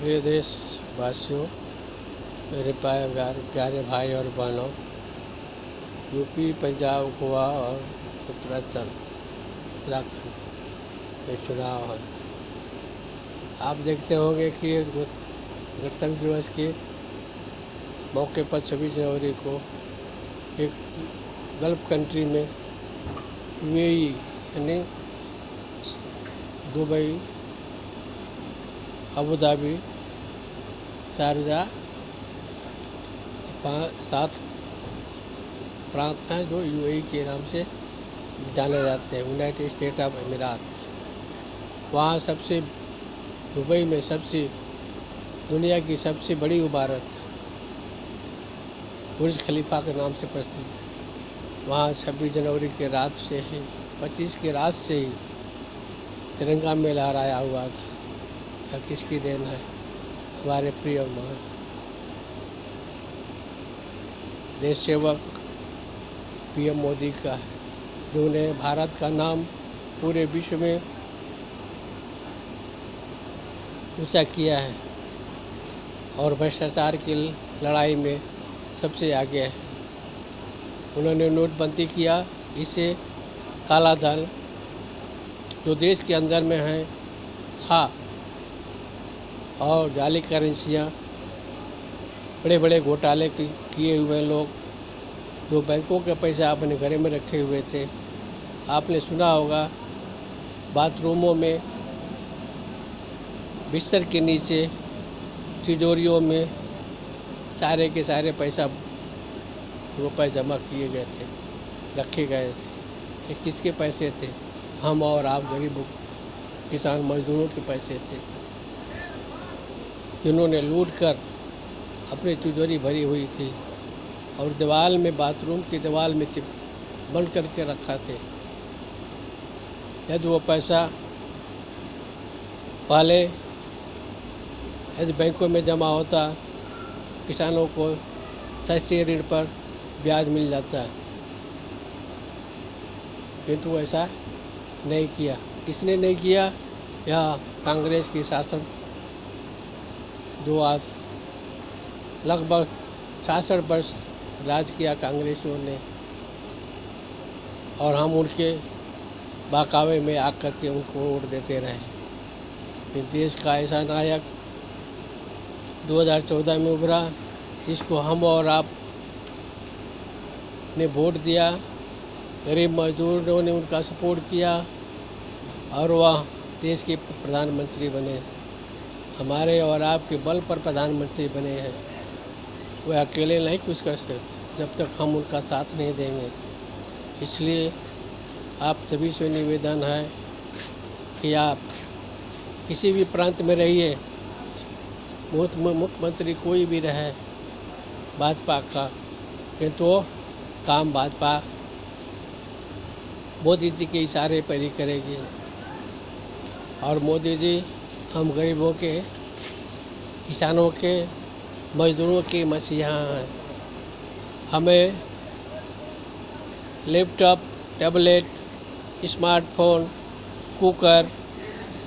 प्रिय देशवासियों, मेरे प्यारे भाई और बहनों, यूपी, पंजाब, गोवा और उत्तराखंड में चुनाव है। आप देखते होंगे कि गणतंत्र दिवस के मौके पर 26 जनवरी को एक गल्फ कंट्री में यूएई यानी दुबई, अबू धाबी, शारजाह 7 प्रांत हैं जो यूएई के नाम से जाने जाते हैं, यूनाइटेड स्टेट ऑफ अमीरात। वहाँ दुबई में दुनिया की सबसे बड़ी इमारत बुर्ज खलीफा के नाम से प्रसिद्ध। वहाँ 26 जनवरी के रात से ही 25 की रात से ही तिरंगा में लहराया हुआ था। यह किसकी देन है? हमारे प्रिय महान देश सेवक पीएम मोदी का है, जिन्होंने भारत का नाम पूरे विश्व में ऊंचा किया है और भ्रष्टाचार की लड़ाई में सबसे आगे है। उन्होंने नोटबंदी किया, इससे काला धन जो देश के अंदर में है और जाली करेंसियाँ, बड़े बड़े घोटाले किए हुए लोग जो बैंकों के पैसा अपने घरे में रखे हुए थे। आपने सुना होगा बाथरूमों में, बिस्तर के नीचे, तिजोरियों में सारे के सारे रुपए जमा किए गए थे, रखे गए थे। ये किसके पैसे थे? हम और आप गरीब किसान मजदूरों के पैसे थे, जिन्होंने लूट कर अपनी तिजोरी भरी हुई थी और दीवार में, बाथरूम की दीवार में बंद करके रखा थे। यदि वो पैसा पहले यदि बैंकों में जमा होता, किसानों को सस्ते ऋण पर ब्याज मिल जाता, किंतु ऐसा नहीं किया। किसने नहीं किया? यह कांग्रेस की शासन जो आज लगभग 66 वर्ष राज किया कांग्रेसियों ने, और हम उनके बहकावे में आकर के उनको वोट देते रहे। देश का ऐसा नायक 2014 में उभरा, जिसको हम और आप ने वोट दिया। गरीब मजदूरों ने उनका सपोर्ट किया और वह देश के प्रधानमंत्री बने। हमारे और आपके बल पर प्रधानमंत्री बने हैं। वे अकेले नहीं कुछ कर सकते जब तक हम उनका साथ नहीं देंगे। इसलिए आप सभी से निवेदन है कि आप किसी भी प्रांत में रहिए, मुख्यमंत्री कोई भी रहे भाजपा का, किंतु काम भाजपा मोदी जी के इशारे पर ही करेगी। और मोदी जी हम गरीबों के, किसानों के, मजदूरों के मसीहा हैं। हमें लैपटॉप, टैबलेट, स्मार्टफोन, कुकर,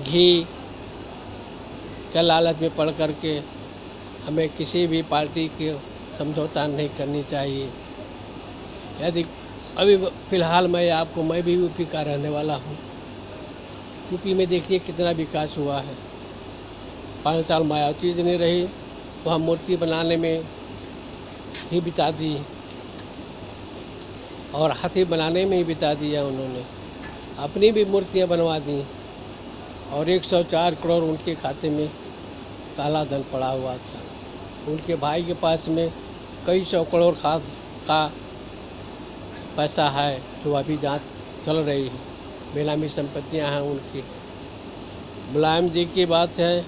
घी के लालच में पड़ करके हमें किसी भी पार्टी के समझौता नहीं करनी चाहिए। यदि अभी फ़िलहाल मैं भी यूपी का रहने वाला हूँ। यूपी में देखिए कितना विकास हुआ है। 5 साल मायावती जी ने रही, वह मूर्ति बनाने में ही बिता दी और हाथी बनाने में ही बिता दिया। उन्होंने अपनी भी मूर्तियाँ बनवा दी और 104 करोड़ उनके खाते में काला धन पड़ा हुआ था। उनके भाई के पास में कई 100 करोड़ का पैसा है जो अभी जांच चल रही है। बेनामी संपत्तियां हैं उनकी। मुलायम जी की बात है,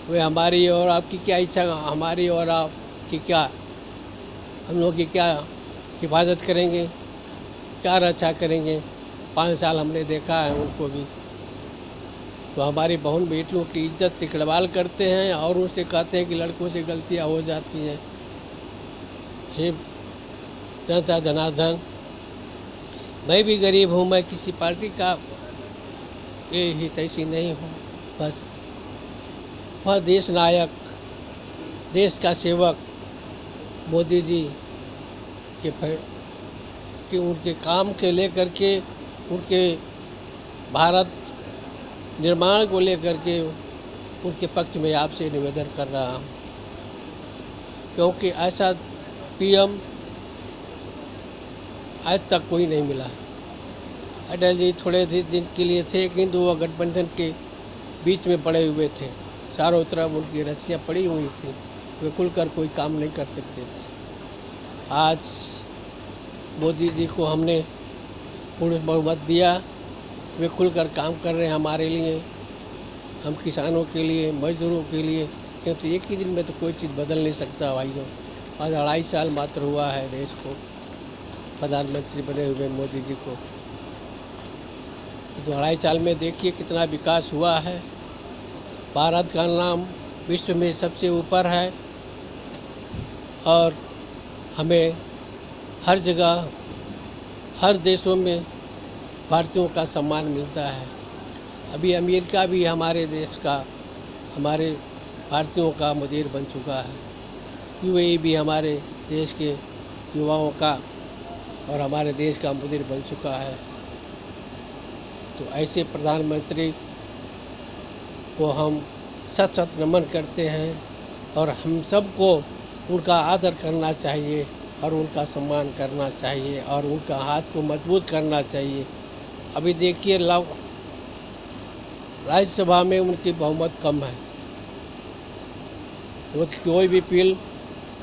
वे हमारी और आपकी क्या इच्छा, हमारी और आपकी क्या, हम लोग की क्या हिफाजत करेंगे, क्या रक्षा करेंगे? 5 साल हमने देखा है उनको भी। तो हमारी बहन बेटियों की इज्जत से खिलवाड़ करते हैं और उनसे कहते हैं कि लड़कों से गलतियां हो जाती हैं। हे जनता जनार्दन, मैं भी गरीब हूँ, मैं किसी पार्टी का ये ही तैसी नहीं हूँ। बस वह देश नायक, देश का सेवक मोदी जी कि उनके काम के लेकर के, उनके भारत निर्माण को लेकर के उनके पक्ष में आपसे निवेदन कर रहा हूँ, क्योंकि ऐसा पीएम आज तक कोई नहीं मिला। अटल जी थोड़े दिन के लिए थे, किंतु वह गठबंधन के बीच में पड़े हुए थे, चारों तरफ उनकी रस्सियाँ पड़ी हुई थी, वे खुलकर कोई काम नहीं कर सकते थे। आज मोदी जी को हमने पूर्ण बहुमत दिया, वे खुलकर काम कर रहे हैं हमारे लिए, हम किसानों के लिए, मजदूरों के लिए, क्योंकि एक ही दिन में तो कोई चीज़ बदल नहीं सकता भाइयों। आज 2.5 साल मात्र हुआ है देश को प्रधानमंत्री बने हुए मोदी जी को, तो 2.5 साल में देखिए कितना विकास हुआ है। भारत का नाम विश्व में सबसे ऊपर है और हमें हर जगह, हर देशों में भारतीयों का सम्मान मिलता है। अभी अमेरिका भी हमारे देश का, हमारे भारतीयों का मुदीर बन चुका है। यूएई भी हमारे देश के युवाओं का और हमारे देश का मुदीर बन चुका है। तो ऐसे प्रधानमंत्री को हम सत सत नमन करते हैं और हम सबको उनका आदर करना चाहिए और उनका सम्मान करना चाहिए और उनका हाथ को मजबूत करना चाहिए। अभी देखिए राज्यसभा में उनकी बहुमत कम है, वो कोई भी बिल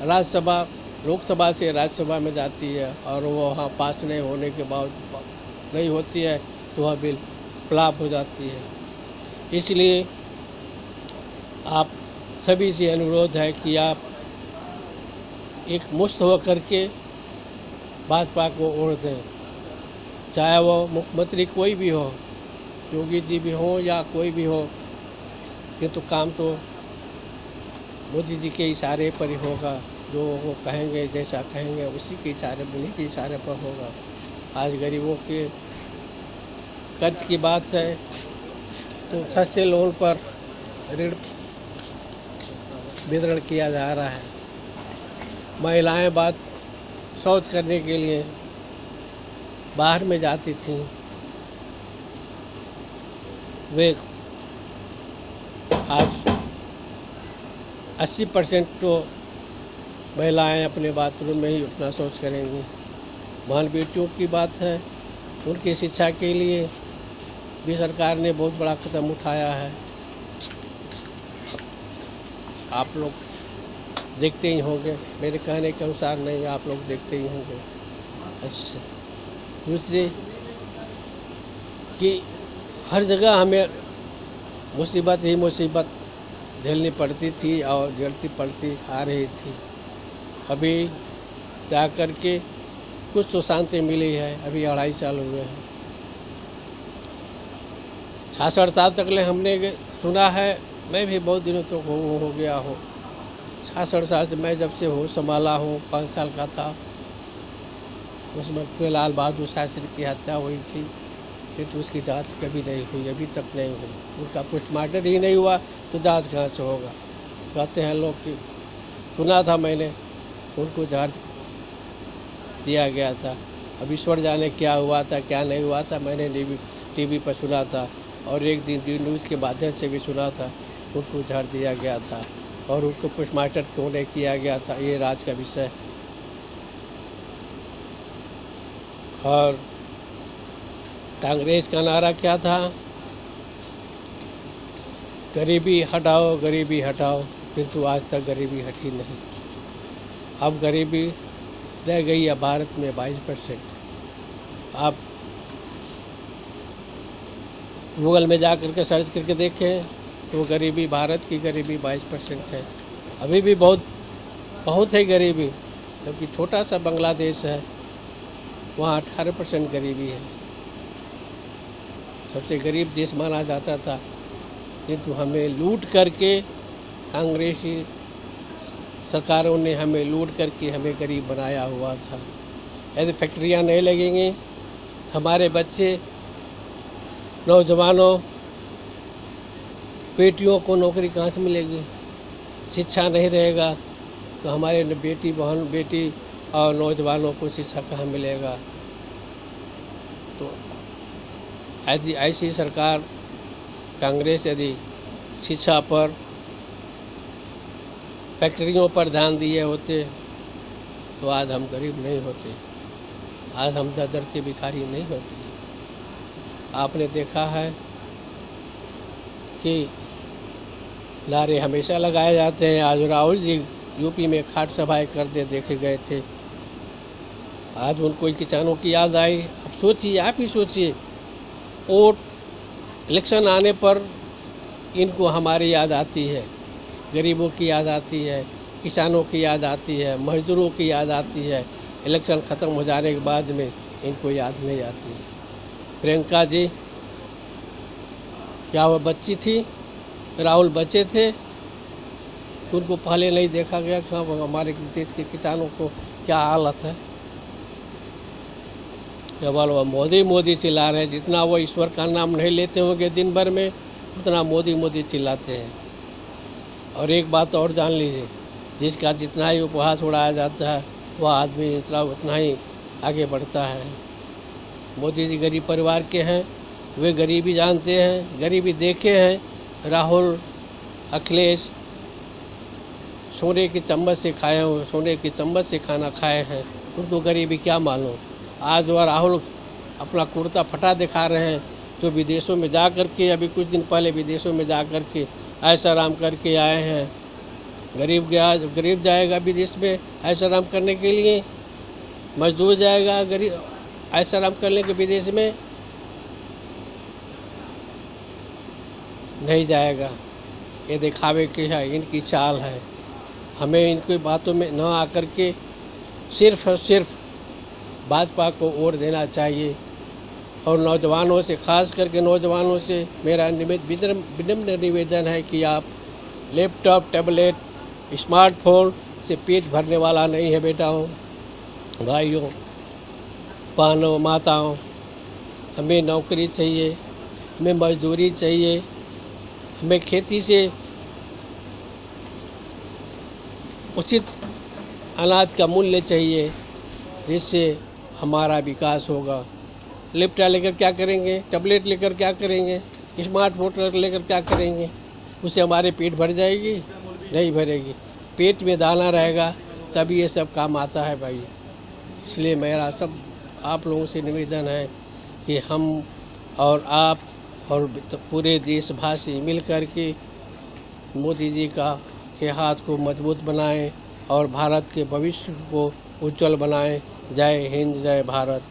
राज्यसभा, लोकसभा से राज्यसभा में जाती है और वो वहाँ पास नहीं होने के बाद नहीं होती है तो वह बिल फ्लॉप हो जाती है। इसलिए आप सभी से अनुरोध है कि आप एक मुश्त होकर के भाजपा को वोट दें, चाहे वो मुख्यमंत्री कोई भी हो, योगी जी भी हो या कोई भी हो, ये तो काम तो मोदी जी के इशारे पर ही होगा। जो वो कहेंगे, जैसा कहेंगे उसी के इशारे, उन्हीं के इशारे पर होगा। आज गरीबों के कर्ज की बात है तो सस्ते लोन पर ऋण वितरण किया जा रहा है। महिलाएं बात शौच करने के लिए बाहर में जाती थीं, वे आज 80% तो महिलाएं अपने बाथरूम में ही अपना शौच करेंगी। बहन बेटियों की बात है, उनकी शिक्षा के लिए भी सरकार ने बहुत बड़ा कदम उठाया है। आप लोग देखते ही होंगे, मेरे कहने के अनुसार नहीं, आप लोग देखते ही होंगे। अच्छा, दूसरे कि हर जगह हमें मुसीबत ही मुसीबत झेलनी पड़ती थी और झेलती पड़ती आ रही थी। अभी जा कर के कुछ तो शांति मिली है। अभी 2.5 साल हुए हैं। 66 साल तक ले हमने सुना है, मैं भी बहुत दिनों तक हो गया हूँ। 66 साल से मैं जब से होश संभाला हूँ, 5 साल का था, उसमें लाल बहादुर शास्त्री की हत्या हुई थी, तो उसकी जांच कभी नहीं हुई, अभी तक नहीं हुई। उनका पोस्टमार्टम ही नहीं हुआ तो जांच कहाँ से होगा। कहते हैं लोग कि सुना था मैंने, उनको जहर दिया गया था। अब ईश्वर जाने क्या हुआ था क्या नहीं हुआ था, मैंने टीवी पर सुना था और एक दिन डी न्यूज़ के माध्यम से भी सुना था, उनको जहर दिया गया था और उनको पोस्टमार्टम क्यों नहीं किया गया था, ये राज का विषय है। और कांग्रेस का नारा क्या था? गरीबी हटाओ, गरीबी हटाओ, किंतु आज तक गरीबी हटी नहीं। अब गरीबी रह गई है भारत में 22%। आप गूगल में जा करके सर्च करके देखें तो गरीबी, भारत की गरीबी 22% है। अभी भी बहुत है गरीबी, क्योंकि छोटा सा बांग्लादेश है, वहाँ 18% गरीबी है। सबसे गरीब देश माना जाता था, किंतु हमें लूट करके कांग्रेसी सरकारों ने हमें लूट करके हमें गरीब बनाया हुआ था। यदि फैक्ट्रियाँ नहीं लगेंगी, हमारे बच्चे, नौजवानों बेटियों को नौकरी कहाँ से मिलेगी? शिक्षा नहीं रहेगा तो हमारे बेटी और नौजवानों को शिक्षा कहाँ मिलेगा? तो ऐसी सरकार कांग्रेस यदि शिक्षा पर, फैक्ट्रियों पर ध्यान दिए होते तो आज हम गरीब नहीं होते, आज हम दर के भिखारी नहीं होते। आपने देखा है कि नारे हमेशा लगाए जाते हैं। आज राहुल जी यूपी में खाट सभाएं करते देखे गए थे, आज उनको किसानों की याद आई। अब सोचिए, आप ही सोचिए, वोट इलेक्शन आने पर इनको हमारी याद आती है, गरीबों की याद आती है, किसानों की याद आती है, मजदूरों की याद आती है। इलेक्शन ख़त्म हो जाने के बाद में इनको याद नहीं आती। प्रियंका जी, क्या वह बच्ची थी? राहुल बच्चे थे? उनको पहले नहीं देखा गया कि हमारे देश के किसानों को क्या हालत है? केवल वह मोदी मोदी चिल्ला रहे हैं। जितना वो ईश्वर का नाम नहीं लेते होंगे दिन भर में, उतना मोदी मोदी चिल्लाते हैं। और एक बात और जान लीजिए, जिसका जितना ही उपहास उड़ाया जाता है वह आदमी उतना ही आगे बढ़ता है। मोदी जी गरीब परिवार के हैं, वे गरीबी जानते हैं, गरीबी देखे हैं। राहुल, अखिलेश सोने की चम्मच से खाए हैं, सोने की चम्मच से खाना खाए हैं, उनको गरीबी क्या मालूम। आज वह राहुल अपना कुर्ता फटा दिखा रहे हैं तो विदेशों में जा कर के, अभी कुछ दिन पहले विदेशों में जा कर के ऐसा आराम करके आए हैं। गरीब जाएगा विदेश में ऐसा आराम करने के लिए, मजदूर जाएगा गरीब ऐसा आराम करने के विदेश में नहीं जाएगा। ये दिखावे की है, इनकी चाल है। हमें इनकी बातों में न आकर के सिर्फ और सिर्फ भाजपा को वोट देना चाहिए। और नौजवानों से, खास करके नौजवानों से मेरा विनम्र निवेदन है कि आप लैपटॉप, टैबलेट, स्मार्टफोन से पेट भरने वाला नहीं है बेटाओं, भाइयों, बहनों, माताओं। हमें नौकरी चाहिए, हमें मजदूरी चाहिए, हमें खेती से उचित अनाज का मूल्य चाहिए, जिससे हमारा विकास होगा। लैपटॉप लेकर क्या करेंगे? टैबलेट लेकर क्या करेंगे? स्मार्टफोन लेकर क्या करेंगे? उससे हमारे पेट भर जाएगी? नहीं भरेगी। पेट में दाना रहेगा तभी ये सब काम आता है भाई। इसलिए मेरा सब आप लोगों से निवेदन है कि हम और आप और पूरे देशवासी मिल कर के मोदी जी के हाथ को मजबूत बनाएं और भारत के भविष्य को उज्जवल बनाएं। जय हिंद, जय भारत।